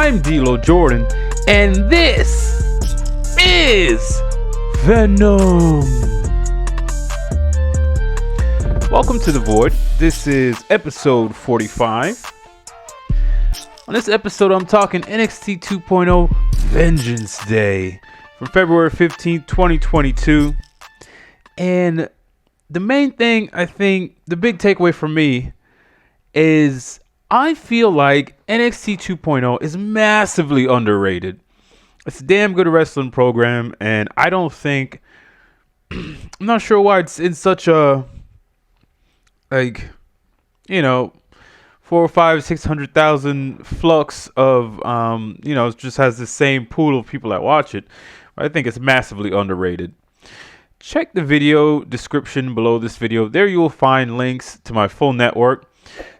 I'm D'Lo Jordan, and this is VENUM. Welcome to The Void. This is episode 45. On this episode, I'm talking NXT 2.0 Vengeance Day from February 15th, 2022. And the main thing, I think, the big takeaway for me is I feel like NXT 2.0 is massively underrated. It's a damn good wrestling program, and I don't think, I'm not sure why it's in such a, 4, 5, 600,000 flux of, it just has the same pool of people that watch it. I think it's massively underrated. Check the video description below this video. There you will find links to my full network.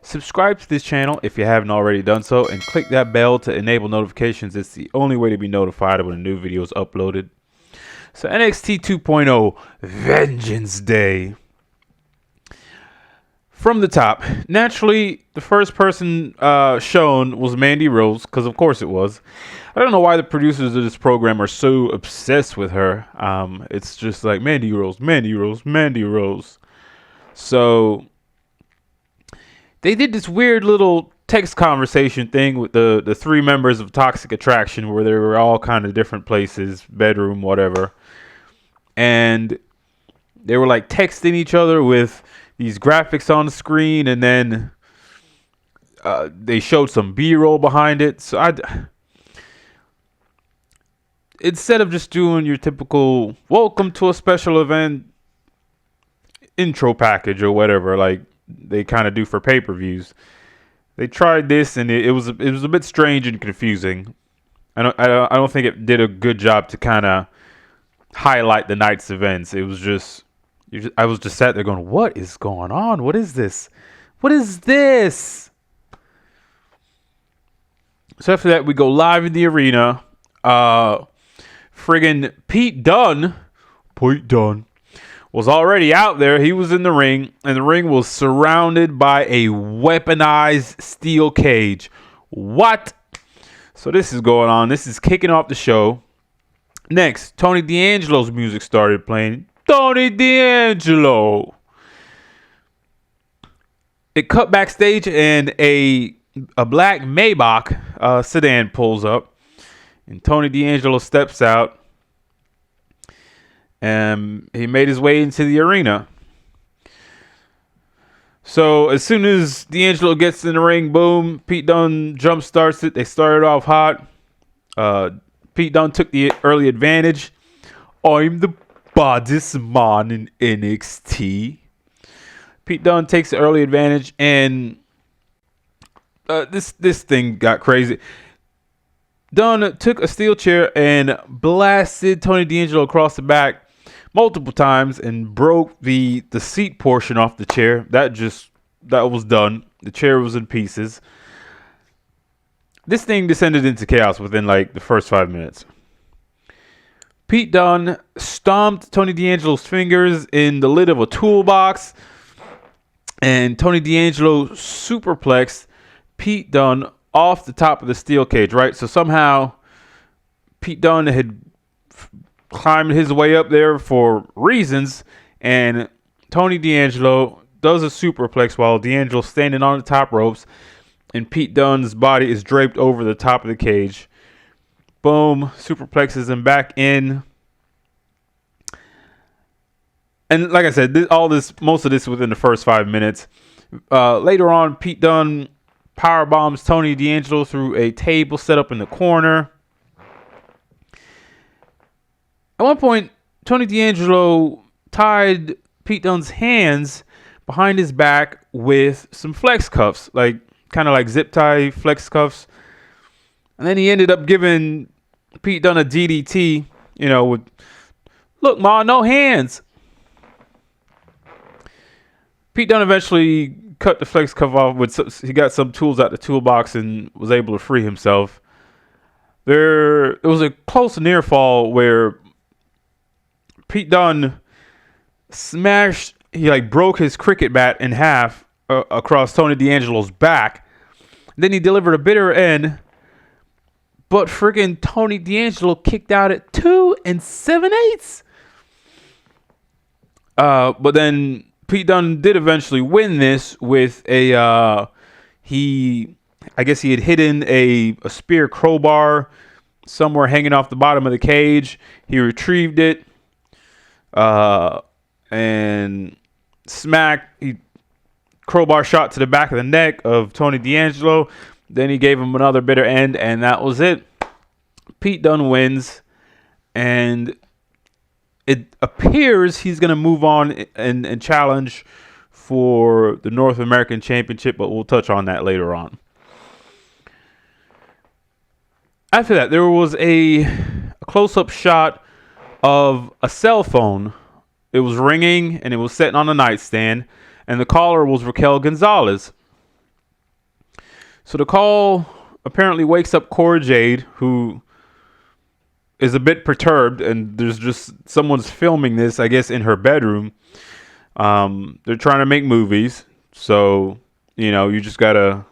Subscribe to this channel if you haven't already done so, and click that bell to enable notifications. It's the only way to be notified when a new video is uploaded. So NXT 2.0 Vengeance Day. From the top, naturally, the first person shown was Mandy Rose, because of course it was. I don't know why the producers of this program are so obsessed with her. It's just like Mandy Rose, Mandy Rose, Mandy Rose. So they did this weird little text conversation thing with the three members of Toxic Attraction, where they were all kind of different places, bedroom, whatever. And they were like texting each other with these graphics on the screen, and then they showed some B-roll behind it. So instead of just doing your typical welcome to a special event intro package or whatever, like they kind of do for pay-per-views, they tried this, and it was a bit strange and confusing. I don't think it did a good job to kind of highlight the night's events. It was just. I was just sat there going, what is going on? What is this? What is this? So after that, we go live in the arena. Friggin' Pete Dunne was already out there. He was in the ring, and the ring was surrounded by a weaponized steel cage. What? So this is going on. This is kicking off the show. Next, Tony D'Angelo's music started playing. Tony D'Angelo. It cut backstage, and a black Maybach sedan pulls up, and Tony D'Angelo steps out, and he made his way into the arena. So as soon as D'Angelo gets in the ring, boom, Pete Dunne jump starts it. They started off hot. Pete Dunne took the early advantage. I'm the baddest man in NXT. Pete Dunne takes the early advantage, and this thing got crazy. Dunne took a steel chair and blasted Tony D'Angelo across the back multiple times and broke the seat portion off the chair. That was done. The chair was in pieces. This thing descended into chaos within like the first 5 minutes. Pete Dunne stomped Tony D'Angelo's fingers in the lid of a toolbox, and Tony D'Angelo superplexed Pete Dunne off the top of the steel cage, right? So somehow Pete Dunne had climbed his way up there for reasons, and Tony D'Angelo does a superplex while D'Angelo's standing on the top ropes, and Pete Dunne's body is draped over the top of the cage. Boom, superplexes him back in. And like I said, most of this within the first 5 minutes. Later on, Pete Dunne power bombs Tony D'Angelo through a table set up in the corner. At one point, Tony D'Angelo tied Pete Dunne's hands behind his back with some flex cuffs, kind of like zip tie flex cuffs. And then he ended up giving Pete Dunne a DDT, with, look, ma, no hands. Pete Dunne eventually cut the flex cuff off. He got some tools out the toolbox and was able to free himself. It was a close near fall where Pete Dunne broke his cricket bat in half across Tony D'Angelo's back. Then he delivered a bitter end But freaking Tony D'Angelo kicked out at 2 7/8. But then Pete Dunne did eventually win this with a I guess he had hidden a spear crowbar somewhere hanging off the bottom of the cage. He retrieved it and he crowbar shot to the back of the neck of Tony D'Angelo. Then he gave him another bitter end, and that was it. Pete Dunne wins, and it appears he's going to move on and challenge for the North American Championship, but we'll touch on that later on. After that, there was a close-up shot of a cell phone. It was ringing, and it was sitting on a nightstand, and the caller was Raquel Gonzalez. So the call apparently wakes up Cora Jade, who is a bit perturbed, and there's just someone's filming this, I guess, in her bedroom. They're trying to make movies, so you just gotta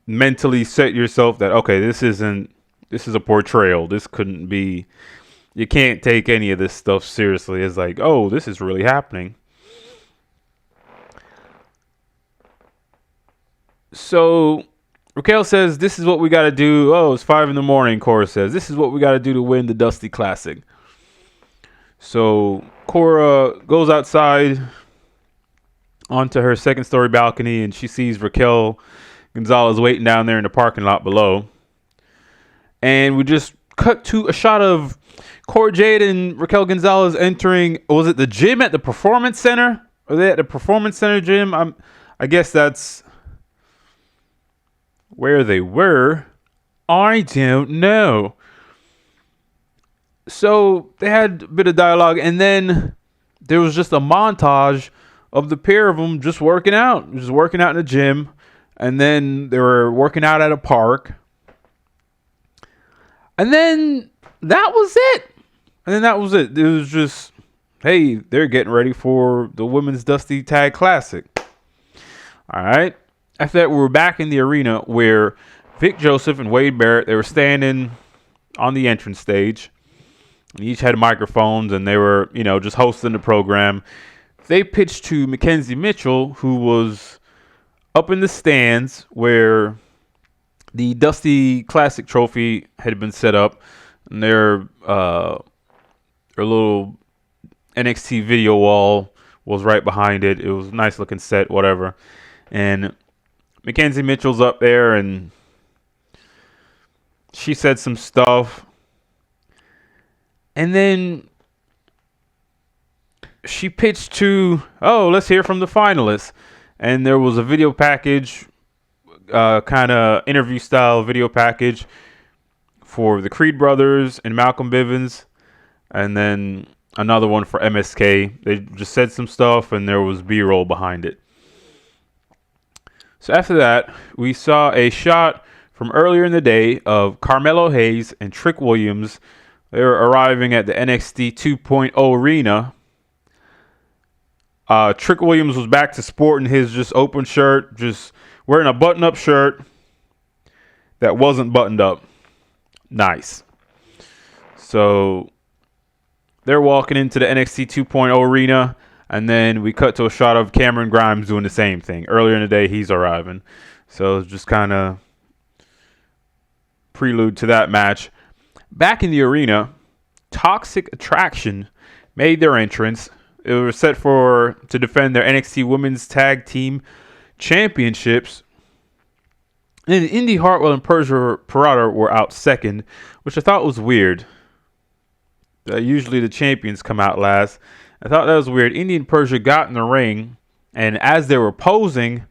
mentally set yourself that okay, this is a portrayal. This couldn't be. You can't take any of this stuff seriously. It's like, oh, this is really happening. So Raquel says, this is what we got to do. Oh, it's 5 a.m. Cora says, this is what we got to do to win the Dusty Classic. So Cora goes outside onto her second-story balcony, and she sees Raquel Gonzalez waiting down there in the parking lot below. And we just cut to a shot of Cora Jade and Raquel Gonzalez entering, was it the gym at the Performance Center? Are they at the Performance Center gym? I guess that's where they were. I don't know. So they had a bit of dialogue, and then there was just a montage of the pair of them just working out in the gym, and then they were working out at a park, and then that was it. It was just, hey, they're getting ready for the Women's Dusty Tag Classic. All right. After that, we were back in the arena where Vic Joseph and Wade Barrett, they were standing on the entrance stage. And each had microphones, and they were, just hosting the program. They pitched to Mackenzie Mitchell, who was up in the stands where the Dusty Classic trophy had been set up. And their little NXT video wall was right behind it. It was a nice looking set, whatever. And Mackenzie Mitchell's up there, and she said some stuff. And then she pitched to, let's hear from the finalists. And there was a video package, kind of interview style video package for the Creed brothers and Malcolm Bivens. And then another one for MSK. They just said some stuff, and there was B-roll behind it. So after that, we saw a shot from earlier in the day of Carmelo Hayes and Trick Williams. They were arriving at the NXT 2.0 arena. Trick Williams was back to sporting his just open shirt, just wearing a button-up shirt that wasn't buttoned up. Nice. So they're walking into the NXT 2.0 arena. And then we cut to a shot of Cameron Grimes doing the same thing. Earlier in the day, he's arriving. So it's just kind of prelude to that match. Back in the arena, Toxic Attraction made their entrance. It was set to defend their NXT Women's Tag Team Championships. And Indy Hartwell and Persia Pirotta were out second, which I thought was weird. Usually the champions come out last. I thought that was weird. Indy and Persia got in the ring, and as they were posing,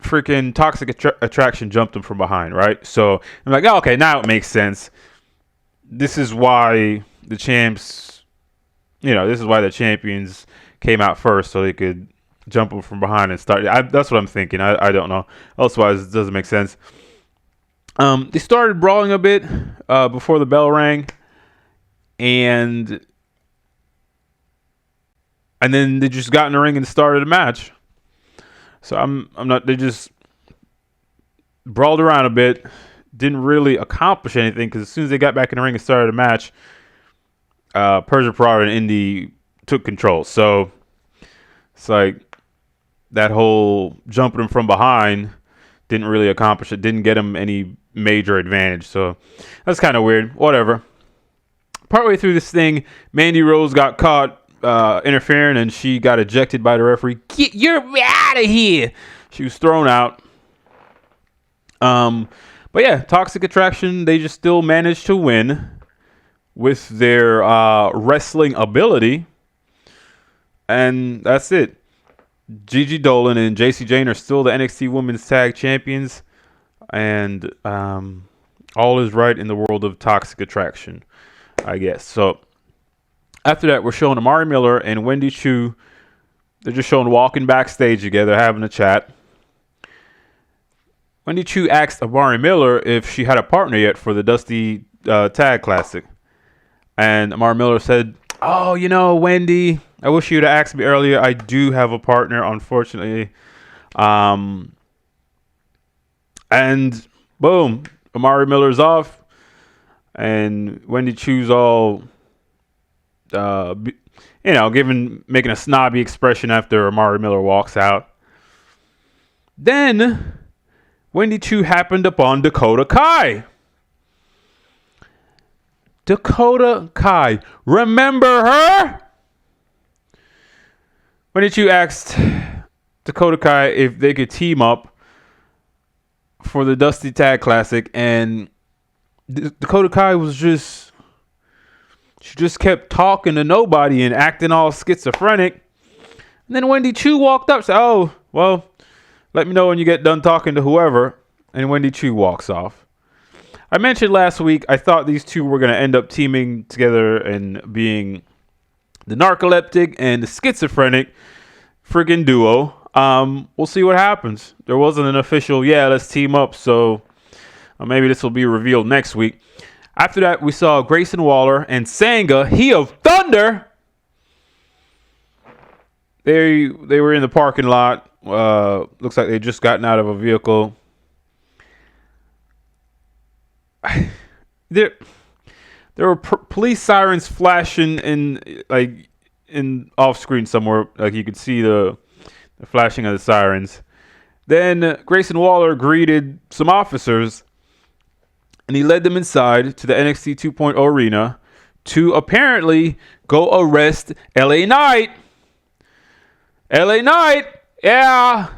freaking Toxic Attraction jumped them from behind, right? So I'm like, oh, okay, now it makes sense. This is why the champs, this is why the champions came out first, so they could jump them from behind and start. That's what I'm thinking. I don't know. Otherwise, it doesn't make sense. They started brawling a bit before the bell rang, and then they just got in the ring and started a match. So I'm not. They just brawled around a bit, didn't really accomplish anything because as soon as they got back in the ring and started the match, Persia Pirotta and Indy took control. So it's like that whole jumping him from behind didn't really accomplish it. Didn't get him any major advantage. So that's kind of weird. Whatever. Partway through this thing, Mandy Rose got caught interfering and she got ejected by the referee. You're out of here. She was thrown out. But yeah, Toxic Attraction, they just still managed to win with their wrestling ability. And that's it. Gigi Dolan and JC Jane are still the NXT Women's Tag Champions. And all is right in the world of Toxic Attraction, I guess. So after that, we're showing Amari Miller and Wendy Chu. They're just showing walking backstage together, having a chat. Wendy Chu asked Amari Miller if she had a partner yet for the Dusty Tag Classic. And Amari Miller said, "Oh, Wendy, I wish you'd have asked me earlier. I do have a partner, unfortunately." And boom, Amari Miller's off. And Wendy Chu's all, making a snobby expression after Amari Miller walks out. Then Wendy Chu happened upon Dakota Kai. Dakota Kai. Remember her? Wendy Chu asked Dakota Kai if they could team up for the Dusty Tag Classic, and Dakota Kai was she just kept talking to nobody and acting all schizophrenic. And then Wendy Chu walked up and said, "Oh, well, let me know when you get done talking to whoever." And Wendy Chu walks off. I mentioned last week I thought these two were going to end up teaming together and being the narcoleptic and the schizophrenic friggin' duo. We'll see what happens. There wasn't an official, let's team up, so maybe this will be revealed next week. After that, we saw Grayson Waller and Sanga, He of Thunder. They were in the parking lot. Looks like they just gotten out of a vehicle. There were police sirens flashing in off screen somewhere. Like you could see the flashing of the sirens. Then Grayson Waller greeted some officers, and he led them inside to the NXT 2.0 arena to apparently go arrest LA Knight. LA Knight, yeah.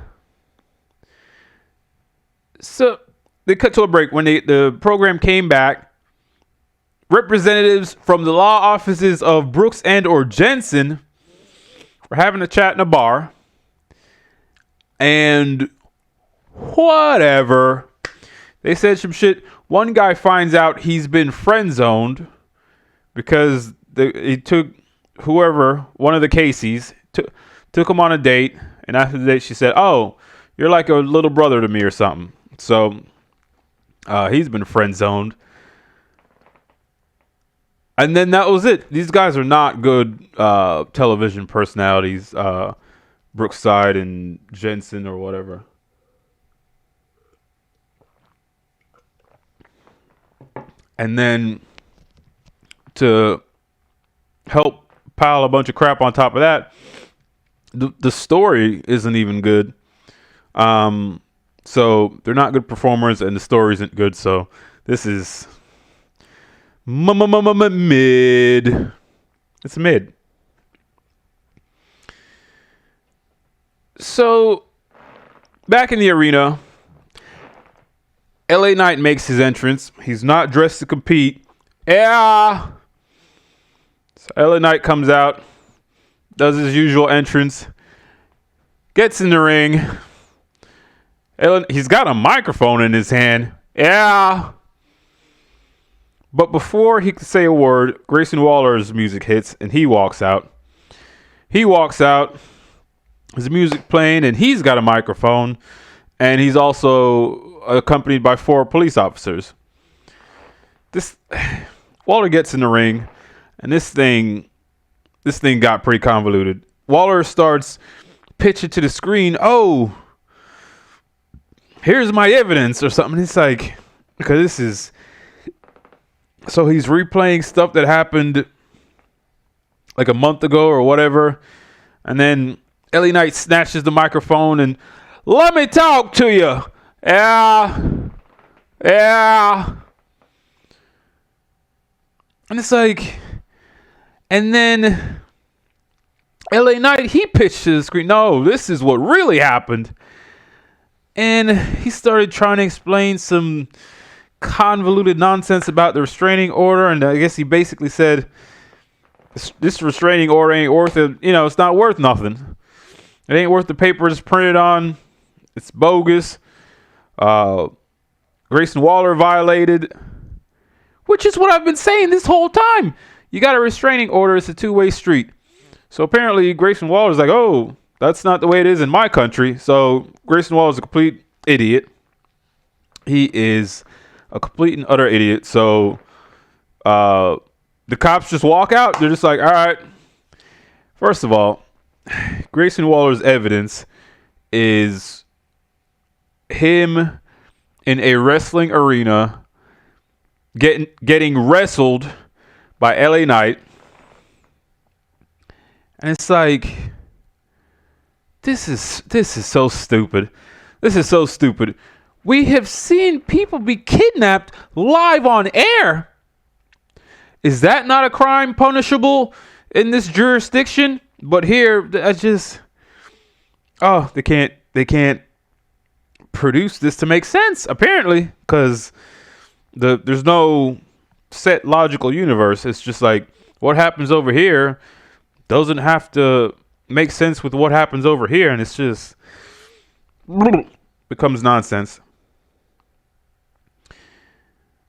So they cut to a break. When the program came back, representatives from the law offices of Brooks and or Jensen were having a chat in a bar. And whatever. They said some shit. One guy finds out he's been friend zoned because he took one of the Caseys, took him on a date. And after the date, she said, "Oh, you're like a little brother to me or something." So he's been friend zoned. And then that was it. These guys are not good television personalities. Brookside and Jensen or whatever. And then to help pile a bunch of crap on top of that, the story isn't even good. So they're not good performers and the story isn't good. So this is mid. It's mid. So back in the arena, LA Knight makes his entrance. He's not dressed to compete. Yeah. So LA Knight comes out, does his usual entrance, gets in the ring. He's got a microphone in his hand. Yeah. But before he could say a word, Grayson Waller's music hits and he walks out. His music playing and he's got a microphone and he's also accompanied by 4 police officers. Waller gets in the ring and this thing got pretty convoluted. Waller starts pitching to the screen, "Oh, here's my evidence," or something. It's like, because this is. So he's replaying stuff that happened like a month ago or whatever. And then LA Knight snatches the microphone and, let me talk to you. Yeah. And it's like, and then LA Knight, he pitched to the screen, no, this is what really happened. And he started trying to explain some convoluted nonsense about the restraining order. And I guess he basically said, this restraining order ain't worth it. You know, it's not worth nothing. It ain't worth the paper it's printed on. It's bogus. Grayson Waller violated, which is what I've been saying this whole time. You got a restraining order. It's a two-way street. So apparently Grayson Waller's like, oh, that's not the way it is in my country. So Grayson Waller's a complete idiot. He is a complete and utter idiot. So the cops just walk out. They're just like, all right. First of all, Grayson Waller's evidence is him in a wrestling arena getting wrestled by LA Knight. And it's like, this is so stupid. This is so stupid. We have seen people be kidnapped live on air. Is that not a crime punishable in this jurisdiction? But here, I just, they can't produce this to make sense, apparently, because there's no set logical universe. It's just like, what happens over here doesn't have to make sense with what happens over here, and it's just becomes nonsense.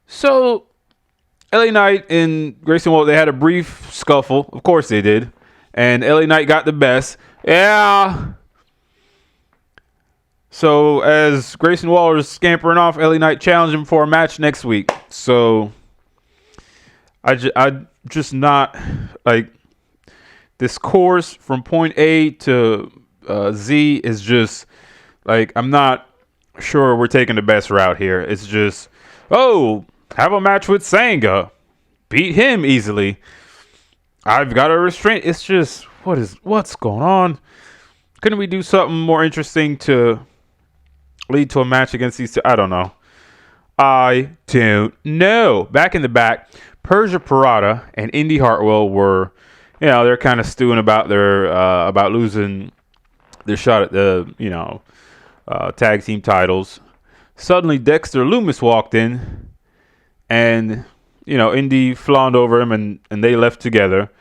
So LA Knight and Grayson Waller, they had a brief scuffle. Of course they did. And LA Knight got the best. Yeah. So as Grayson Waller is scampering off, LA Knight challenged him for a match next week. So I just not like this course from point A to Z is just like, I'm not sure we're taking the best route here. It's just, have a match with Sanga. Beat him easily. I've got a restraint. It's just, what's going on? Couldn't we do something more interesting to lead to a match against these two? I don't know. I don't know. Back in the back, Persia Pirotta and Indy Hartwell were, they're kind of stewing about their about losing their shot at the, tag team titles. Suddenly, Dexter Lumis walked in, and Indy fawned over him, and they left together.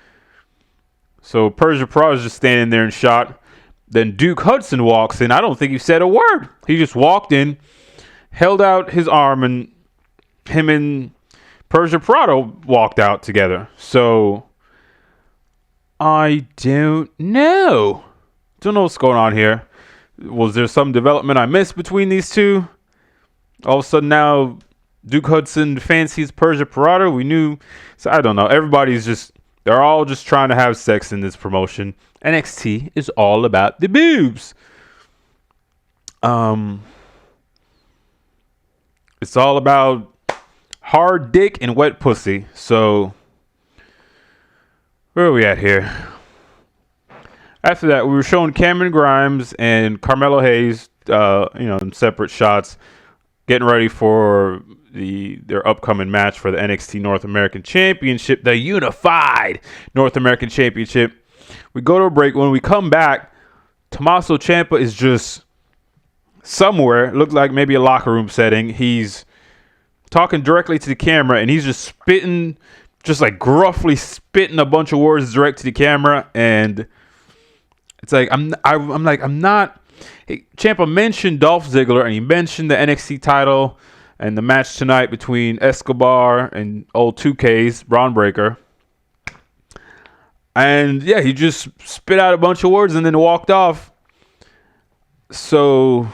So Persia Pirotta is just standing there and shot. Then Duke Hudson walks in. I don't think he said a word. He just walked in, held out his arm, and him and Persia Pirotta walked out together. So I don't know. Don't know what's going on here. Was there some development I missed between these two? All of a sudden now Duke Hudson fancies Persia Pirotta. We knew. So I don't know. They're all just trying to have sex in this promotion. NXT is all about the boobs. It's all about hard dick and wet pussy. So where are we at here? After that, we were showing Cameron Grimes and Carmelo Hayes, in separate shots, getting ready for their upcoming match for the NXT North American Championship, the unified North American Championship. We go to a break. When we come back, Tommaso Ciampa is just somewhere. It looked like maybe a locker room setting. He's talking directly to the camera, and he's just spitting, just like gruffly spitting a bunch of words direct to the camera. And it's like, I'm not. Ciampa mentioned Dolph Ziggler, and he mentioned the NXT title and the match tonight between Escobar and old 2K's Braun Breaker. And yeah, he just spit out a bunch of words and then walked off. So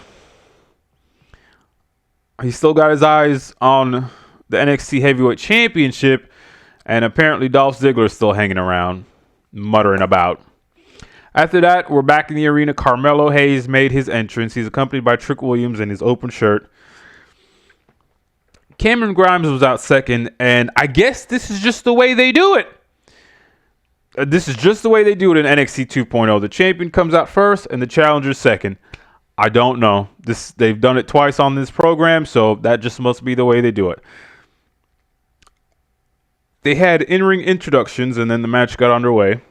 he still got his eyes on the NXT Heavyweight Championship, and apparently Dolph Ziggler is still hanging around, muttering about. After that, we're back in the arena. Carmelo Hayes made his entrance. He's accompanied by Trick Williams in his open shirt. Cameron Grimes was out second, and I guess this is just the way they do it. This is just the way they do it in NXT 2.0. The champion comes out first, and the challenger second. I don't know. They've done it twice on this program, so that just must be the way they do it. They had in-ring introductions, and then the match got underway.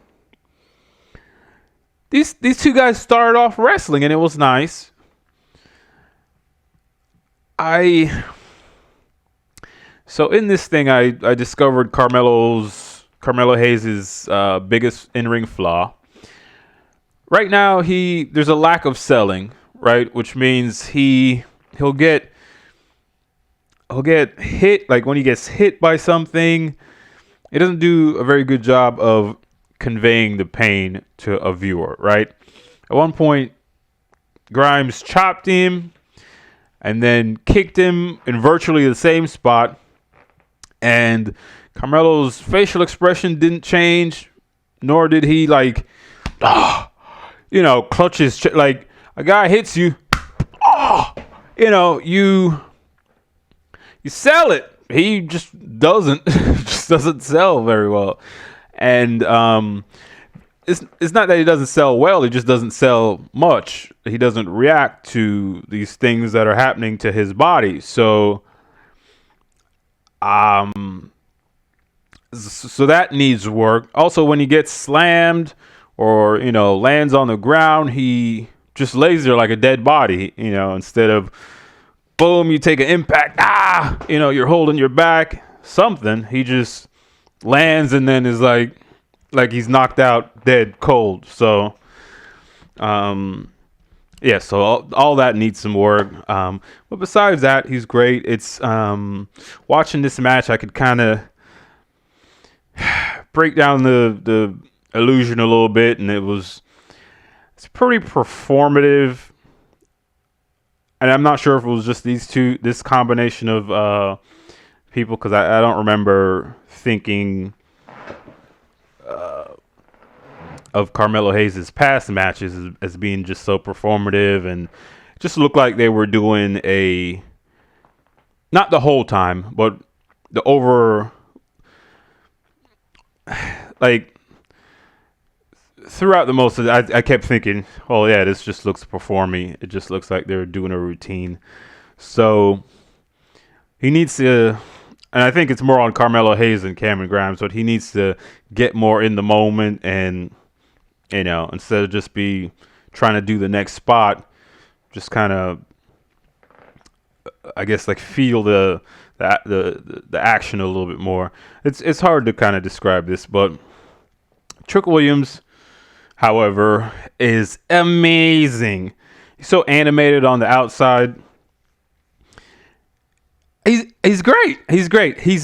These two guys started off wrestling, and it was nice. So in this thing, I discovered Carmelo Hayes' biggest in-ring flaw. Right now, there's a lack of selling, right? Which means he'll get hit. Like when he gets hit by something, it doesn't do a very good job of conveying the pain to a viewer, right? At one point, Grimes chopped him and then kicked him in virtually the same spot. And Carmelo's facial expression didn't change, nor did he clutch his like a guy hits you, you sell it. He just doesn't sell very well, and it's not that he doesn't sell well. He just doesn't sell much. He doesn't react to these things that are happening to his body. So that needs work. Also, when he gets slammed or lands on the ground, he just lays there like a dead body. Instead of boom, you take an impact. You're holding your back. Something. He just lands and then is like he's knocked out, dead, cold. So, yeah. So all that needs some work. But besides that, he's great. It's watching this match, I could kind of break down the illusion a little bit, and it's pretty performative. And I'm not sure if it was just this combination of people, because I don't remember thinking of Carmelo Hayes' past matches as being just so performative, and it just looked like they were doing not the whole time, but the throughout the most of it, I kept thinking, oh yeah, this just looks performy. It just looks like they're doing a routine. So he needs to, and I think it's more on Carmelo Hayes than Cameron Grimes, but he needs to get more in the moment and, instead of just be trying to do the next spot, just kind of, I guess, feel the action a little bit more. It's hard to kind of describe this, but Trick Williams, however, is amazing. He's so animated on the outside. He's great. He's great. He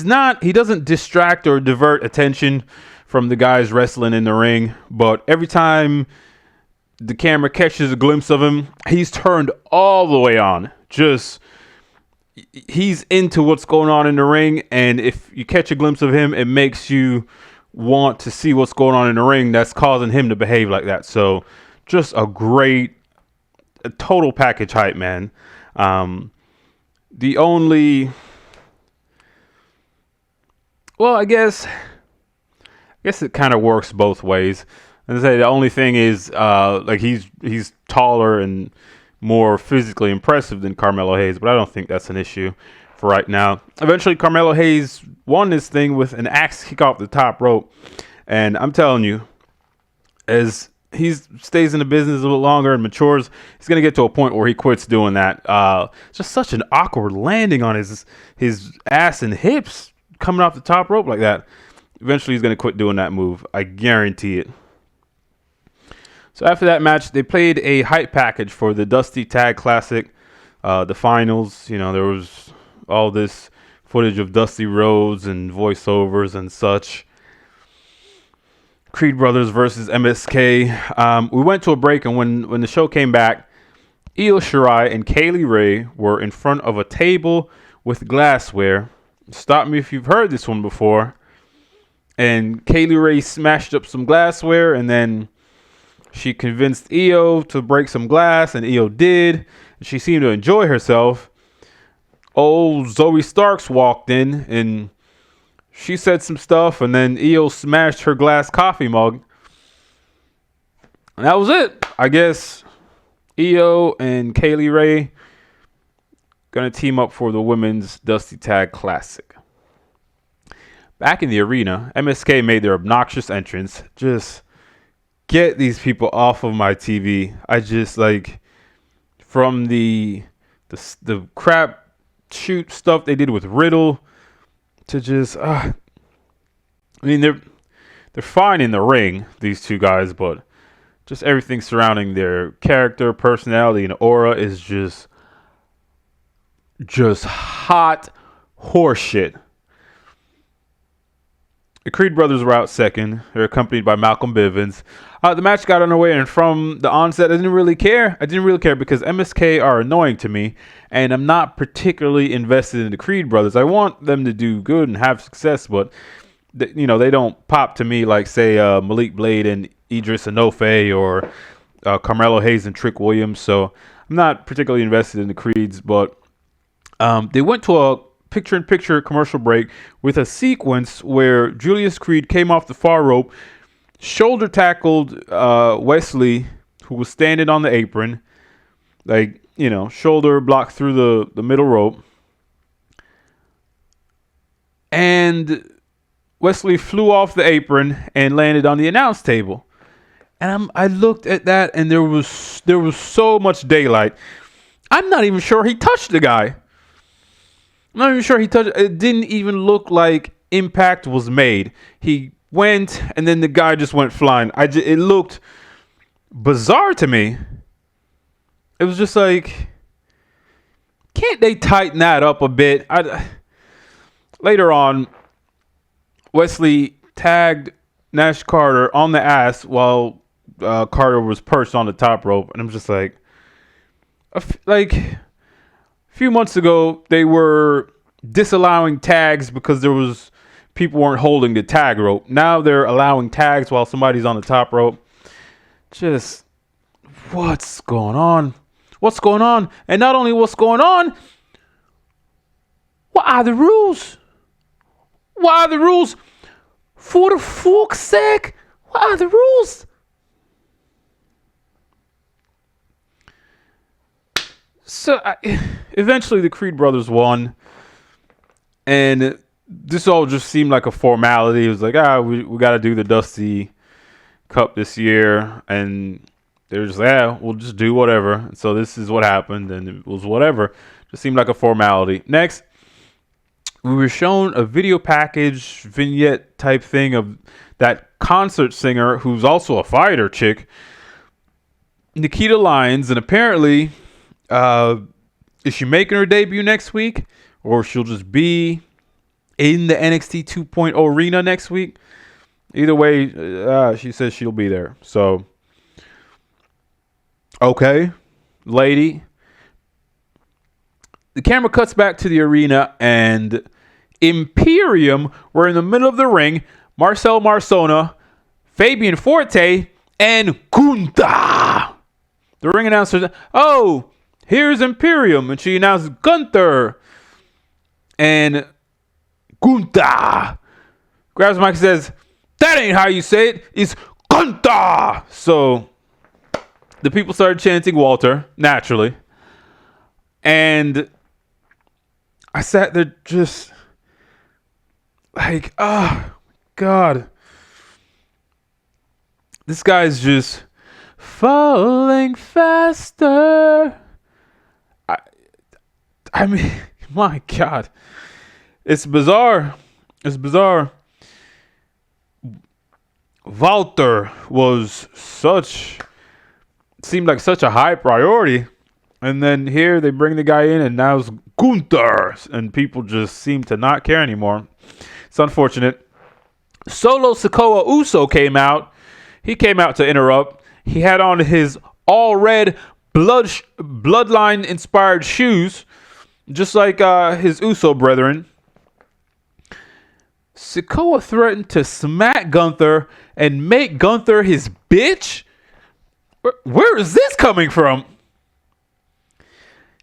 doesn't distract or divert attention from the guys wrestling in the ring, but every time the camera catches a glimpse of him, he's turned all the way on. He's into what's going on in the ring, and if you catch a glimpse of him, it makes you want to see what's going on in the ring that's causing him to behave like that. So just a total package hype, man. I guess it kind of works both ways. And I say the only thing is he's taller and more physically impressive than Carmelo Hayes, but I don't think that's an issue for right now. Eventually, Carmelo Hayes won this thing with an axe kick off the top rope. And I'm telling you, as he stays in the business a little longer and matures, he's going to get to a point where he quits doing that. Just such an awkward landing on his ass and hips coming off the top rope like that. Eventually, he's going to quit doing that move. I guarantee it. So after that match, they played a hype package for the Dusty Tag Classic, the finals. There was all this footage of Dusty Rhodes and voiceovers and such. Creed Brothers versus MSK. We went to a break, and when the show came back, Io Shirai and Kaylee Ray were in front of a table with glassware. Stop me if you've heard this one before. And Kaylee Ray smashed up some glassware, and then she convinced Io to break some glass, and Io did. She seemed to enjoy herself. old Zoe Starks walked in and she said some stuff, and then Io smashed her glass coffee mug. And that was it. I guess Io and Kaylee Ray gonna team up for the Women's Dusty Tag Classic. Back in the arena, MSK made their obnoxious entrance. Just get these people off of my TV. I just like from the crap shoot stuff they did with Riddle to just I mean they're fine in the ring, these two guys, but just everything surrounding their character, personality, and aura is just hot horseshit. The Creed brothers were out second. They're accompanied by Malcolm Bivens. The match got underway, and from the onset, I didn't really care. Because MSK are annoying to me, and I'm not particularly invested in the Creed brothers. I want them to do good and have success, but they don't pop to me like, say, Malik Blade and Idris Enofe or Carmelo Hayes and Trick Williams. So I'm not particularly invested in the Creeds, but they went to a picture-in-picture commercial break with a sequence where Julius Creed came off the far rope, shoulder tackled Wesley, who was standing on the apron, shoulder blocked through the middle rope, and Wesley flew off the apron and landed on the announce table. And I looked at that, and there was so much daylight. I'm not even sure he touched the guy. It didn't even look like impact was made. He went, and then the guy just went flying. It looked bizarre to me. It was just like, can't they tighten that up a bit? Later on, Wesley tagged Nash Carter on the ass while Carter was perched on the top rope, and I'm just like, a few months ago, they were disallowing tags because people weren't holding the tag rope. Now they're allowing tags while somebody's on the top rope. Just, what's going on? What's going on? And not only what's going on, what are the rules? What are the rules? For the fuck's sake, what are the rules? So eventually the Creed brothers won, and this all just seemed like a formality. It was like, we got to do the Dusty Cup this year, and they were just like, we'll just do whatever. And so this is what happened, and it was whatever. Just seemed like a formality. Next, we were shown a video package vignette type thing of that concert singer who's also a fighter chick, Nikita Lyons, and apparently, is she making her debut next week, or she'll just be in the NXT 2.0 arena next week? Either way, she says she'll be there. So, okay, lady. The camera cuts back to the arena, and Imperium were in the middle of the ring. Marcel Marsona, Fabian Forte, and Gunther. The ring announcer said, "Oh, here's Imperium," and she announced Gunther. And Gunther grabs the mic and says, "That ain't how you say it. It's Gunther." So the people started chanting Walter, naturally. And I sat there just like, oh, God. This guy's just falling faster. I mean, my God. It's bizarre. It's bizarre. Walter was seemed like such a high priority. And then here they bring the guy in, and now it's Gunther. And people just seem to not care anymore. It's unfortunate. Solo Sikoa Uso came out. He came out to interrupt. He had on his all red bloodline inspired shoes, just like his Uso brethren. Sikoa threatened to smack Gunther and make Gunther his bitch. Where is this coming from?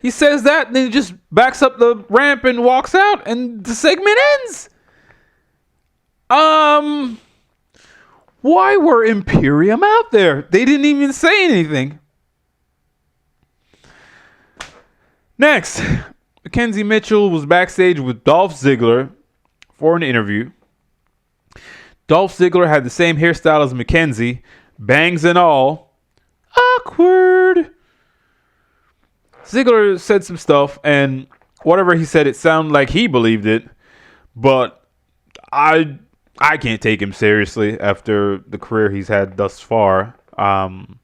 He says that, and then he just backs up the ramp and walks out, and the segment ends. Why were Imperium out there? They didn't even say anything. Next, Mackenzie Mitchell was backstage with Dolph Ziggler for an interview. Dolph Ziggler had the same hairstyle as Mackenzie, bangs and all. Awkward. Ziggler said some stuff, and whatever he said, it sounded like he believed it, but I can't take him seriously after the career he's had thus far. I'm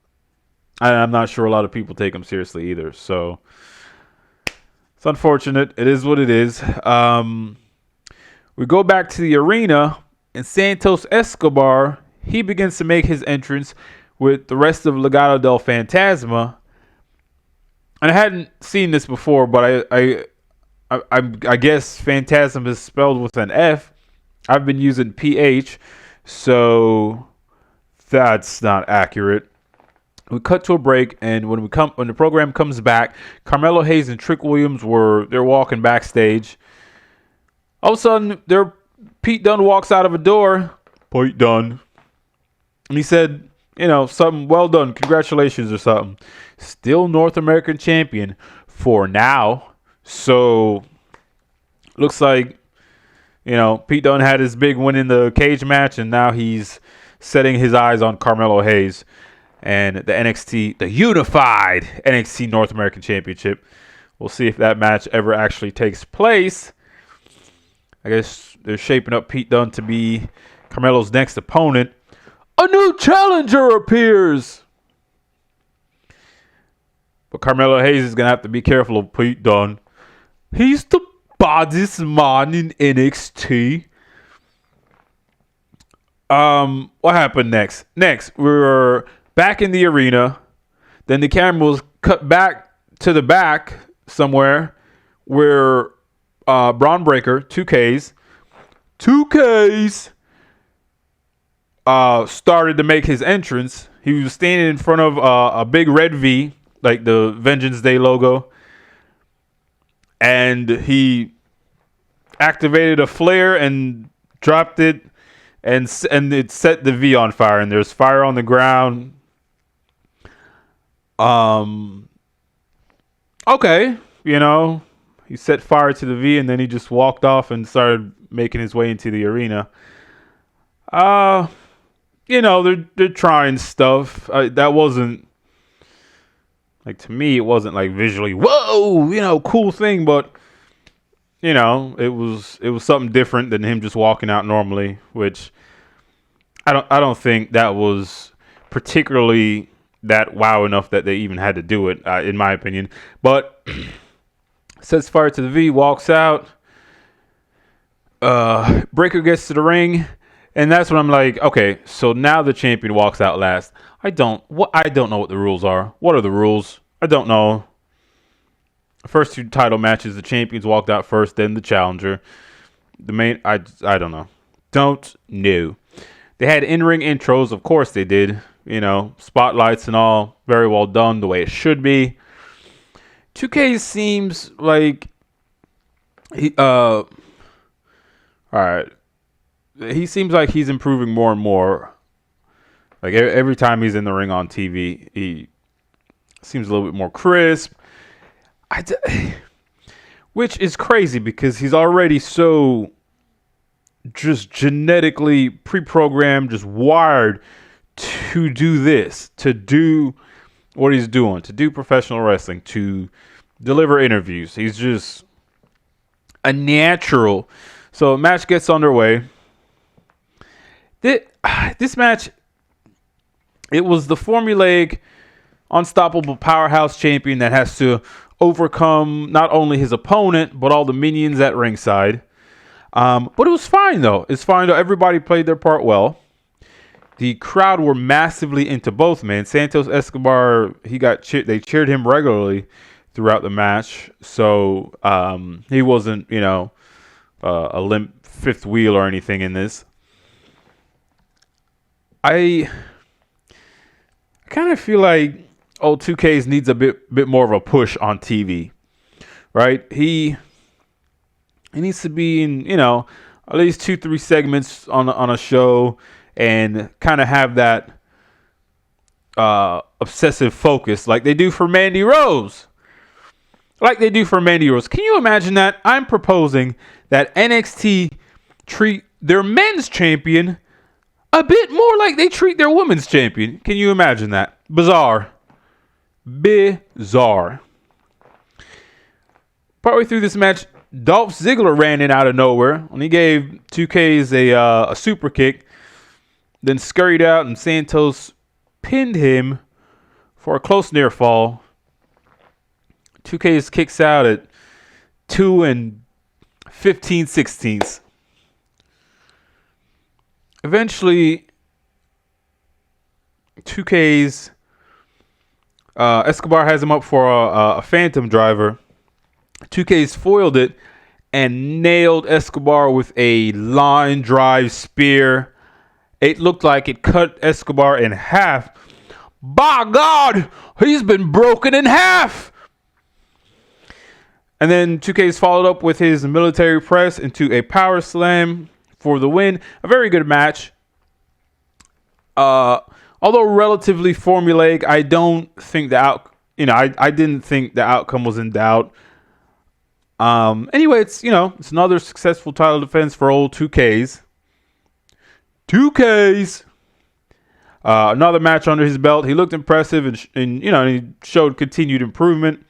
not sure a lot of people take him seriously either, so it's unfortunate. It is what it is. We go back to the arena, and Santos Escobar, he begins to make his entrance with the rest of Legado del Fantasma. And I hadn't seen this before, but I guess Phantasm is spelled with an F. I've been using PH, so that's not accurate. We cut to a break, and when the program comes back, Carmelo Hayes and Trick Williams they're walking backstage. All of a sudden, Pete Dunne walks out of a door. Pete Dunne. And he said, something, well done, congratulations or something. Still North American champion for now. So, looks like, Pete Dunne had his big win in the cage match, and now he's setting his eyes on Carmelo Hayes and the unified NXT North American Championship. We'll see if that match ever actually takes place. I guess they're shaping up Pete Dunne to be Carmelo's next opponent. A new challenger appears. But Carmelo Hayes is going to have to be careful of Pete Dunne. He's the baddest man in NXT. What happened next? Next, we were back in the arena. Then the camera was cut back to the back somewhere where Braun Breaker, 2Ks, started to make his entrance. He was standing in front of a big red V, like the Vengeance Day logo. And he activated a flare and dropped it, and it set the V on fire. And there's fire on the ground. Okay, he set fire to the V, and then he just walked off and started making his way into the arena. They're trying stuff. That wasn't, like, to me, it wasn't like visually, whoa, cool thing, but it was something different than him just walking out normally, which I don't think that was particularly that wow enough that they even had to do it, in my opinion. But sets fire to the V, walks out. Breaker gets to the ring, and that's when I'm like, okay, so now the champion walks out last. I don't know what the rules are. What are the rules? I don't know. The first two title matches, the champions walked out first, then the challenger. The main, I don't know. Don't know. They had in-ring intros, of course they did. Spotlights and all, very well done, the way it should be. 2K seems like all right. He seems like he's improving more and more. Like every time he's in the ring on TV, he seems a little bit more crisp. Which is crazy because he's already so just genetically pre-programmed, just wired to do this, to do what he's doing, to do professional wrestling, to deliver interviews. He's just a natural. So match gets underway. This match, it was the formulaic, unstoppable powerhouse champion that has to overcome not only his opponent, but all the minions at ringside. But it was fine, though. It's fine, though. Everybody played their part well. The crowd were massively into both men. Santos Escobar, they cheered him regularly throughout the match. So he wasn't, a limp fifth wheel or anything in this. I kind of feel like 2Ks needs a bit more of a push on TV. right? He needs to be in, at least 2-3 segments on a show and kind of have that obsessive focus like they do for Mandy Rose. Can you imagine that? I'm proposing that NXT treat their men's champion a bit more like they treat their women's champion. Can you imagine that? Bizarre. Partway through this match, Dolph Ziggler ran in out of nowhere and he gave 2K's a super kick, then scurried out and Santos pinned him for a close near fall. 2K's kicks out at 2 15/16. Eventually, 2K's Escobar has him up for a phantom driver. 2K's foiled it and nailed Escobar with a line drive spear. It looked like it cut Escobar in half. By God, he's been broken in half. And then 2K's followed up with his military press into a power slam for the win. A very good match. Although relatively formulaic, I don't think I didn't think the outcome was in doubt. Anyway, it's another successful title defense for old 2K's. Another match under his belt. He looked impressive and he showed continued improvement.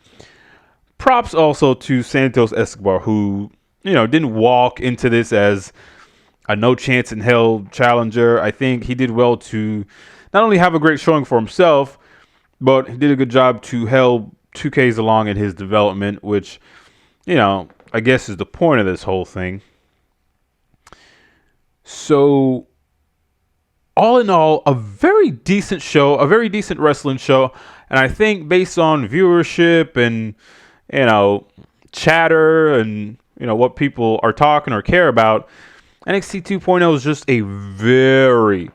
Props also to Santos Escobar, who, didn't walk into this as a no chance in hell challenger. I think he did well to not only have a great showing for himself, but he did a good job to help 2K's along in his development, which, I guess is the point of this whole thing. So, all in all, a very decent show, a very decent wrestling show. And I think based on viewership and, chatter and, what people are talking or care about, NXT 2.0 is just a very,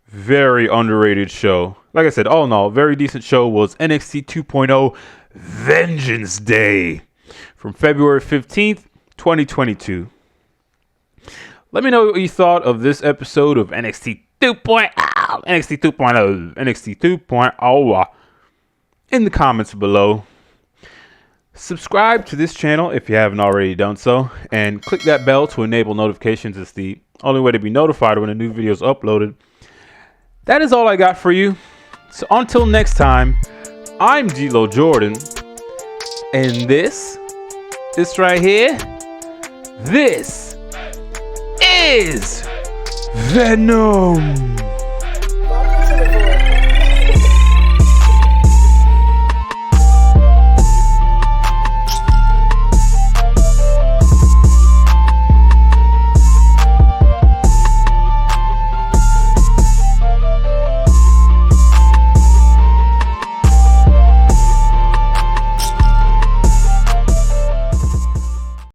very underrated show. Like I said, all in all, very decent show was NXT 2.0 Vengeance Day from February 15th, 2022. Let me know what you thought of this episode of NXT 2.0, NXT 2.0, NXT 2.0 in the comments below. Subscribe to this channel if you haven't already done so, and click that bell to enable notifications. It's the only way to be notified when a new video is uploaded. That is all I got for you. So until next time, I'm G-Lo Jordan, and this right here, this is VENUM.